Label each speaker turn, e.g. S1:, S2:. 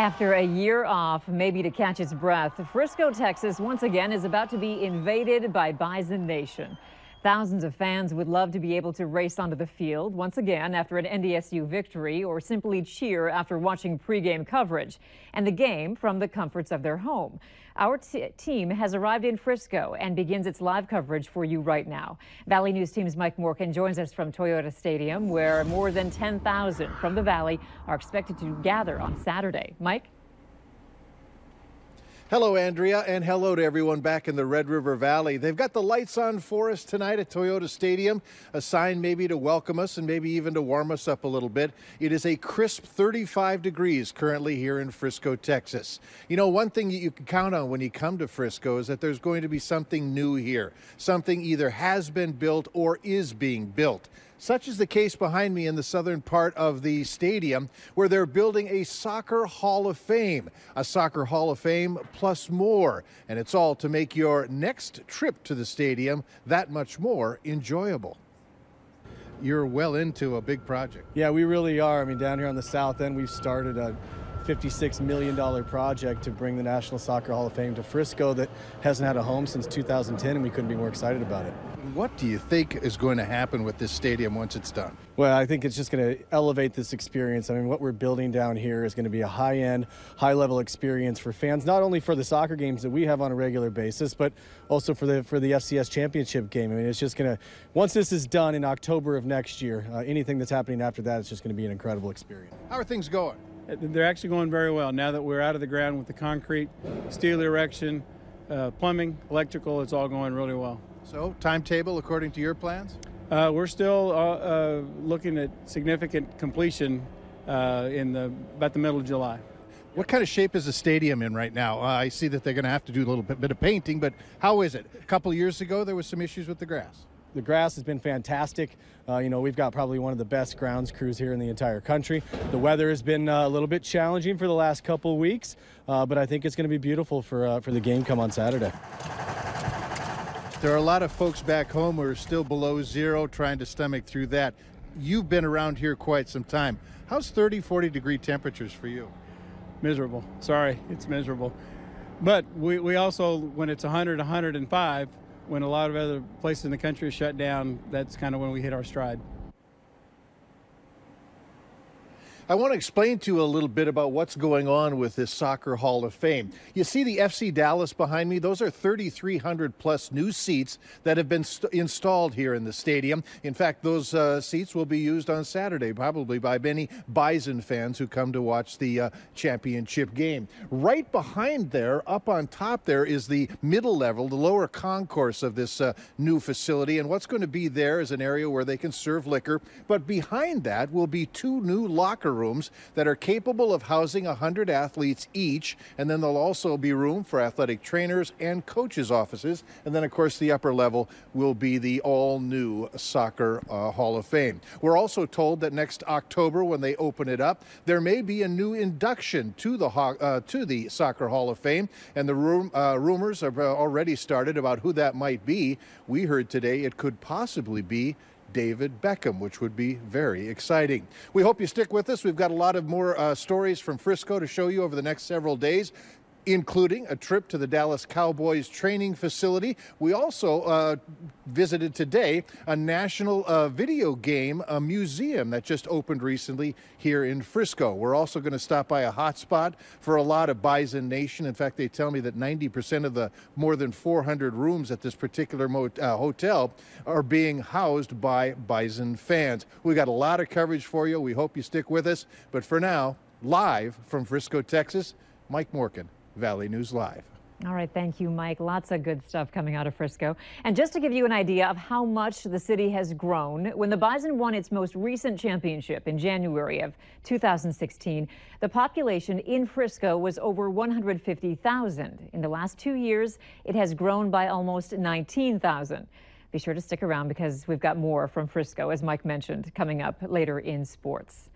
S1: After a year off, maybe to catch its breath, Frisco, Texas once again is about to be invaded by Bison Nation. Thousands of fans would love to be able to race onto the field once again after an NDSU victory, or simply cheer after watching pregame coverage and the game from the comforts of their home. Our team has arrived in Frisco and begins its live coverage for you right now. Valley News Team's Mike Morgan joins us from Toyota Stadium, where more than 10,000 from the Valley are expected to gather on Saturday. Mike?
S2: Hello, Andrea, and hello to everyone back in the Red River Valley. They've got the lights on for us tonight at Toyota Stadium, a sign maybe to welcome us and maybe even to warm us up a little bit. It is a crisp 35 degrees currently here in Frisco, Texas. You know, one thing that you can count on when you come to Frisco is that there's going to be something new here. Something either has been built or is being built. Such is the case behind me in the southern part of the stadium, where they're building a Soccer Hall of Fame. A Soccer Hall of Fame plus more. And it's all to make your next trip to the stadium that much more enjoyable. You're well into a big project.
S3: Yeah, we really are. I mean, down here on the south end, we've started a $56 million project to bring the National Soccer Hall of Fame to Frisco that hasn't had a home since 2010, and we couldn't be more excited about it.
S2: What do you think is going to happen with this stadium once it's done?
S3: Well, I think it's just going to elevate this experience. I mean, what we're building down here is going to be a high-end, high-level experience for fans, not only for the soccer games that we have on a regular basis, but also for the FCS championship game. I mean, it's just going to, once this is done in October of next year, anything that's happening after that is just going to be an incredible experience.
S2: How are things going?
S4: They're actually going very well now that we're out of the ground with the concrete, steel erection, plumbing, electrical. It's all going really well.
S2: So, timetable according to your plans?
S4: We're still looking at significant completion in about the middle of July.
S2: What kind of shape is the stadium in right now? I see that they're going to have to do a little bit of painting, but how is it? A couple of years ago, there was some issues with the grass.
S3: The grass has been fantastic. You know, we've got probably one of the best grounds crews here in the entire country. The weather has been a little bit challenging for the last couple of weeks, but I think it's going to be beautiful for the game come on Saturday.
S2: There are a lot of folks back home who are still below zero trying to stomach through that. You've been around here quite some time. How's 30, 40 degree temperatures for you?
S4: Miserable. Sorry, it's miserable. But we also, when it's 100, 105, when a lot of other places in the country are shut down, that's kind of when we hit our stride.
S2: I want to explain to you a little bit about what's going on with this Soccer Hall of Fame. You see the FC Dallas behind me? Those are 3,300 plus new seats that have been installed here in the stadium. In fact, those seats will be used on Saturday, probably by many Bison fans who come to watch the championship game. Right behind there, up on top there, is the middle level, the lower concourse of this new facility. And what's going to be there is an area where they can serve liquor. But behind that will be two new locker rooms that are capable of housing 100 athletes each, and then there'll also be room for athletic trainers and coaches' offices. And then, of course, the upper level will be the all-new Soccer Hall of Fame. We're also told that next October, when they open it up, there may be a new induction to the Soccer Hall of Fame, and the rumors have already started about who that might be. We heard today it could possibly be David Beckham, which would be very exciting. We hope you stick with us. We've got a lot of more stories from Frisco to show you over the next several days, including a trip to the Dallas Cowboys training facility. We also visited today a national video game museum that just opened recently here in Frisco. We're also going to stop by a hotspot for a lot of Bison Nation. In fact, they tell me that 90% of the more than 400 rooms at this particular hotel are being housed by Bison fans. We got a lot of coverage for you. We hope you stick with us. But for now, live from Frisco, Texas, Mike Morgan, Valley News Live.
S1: All right, thank you, Mike. Lots of good stuff coming out of Frisco. And just to give you an idea of how much the city has grown, when the Bison won its most recent championship in January of 2016, the population in Frisco was over 150,000. In the last 2 years, it has grown by almost 19,000. Be sure to stick around because we've got more from Frisco, as Mike mentioned, coming up later in sports.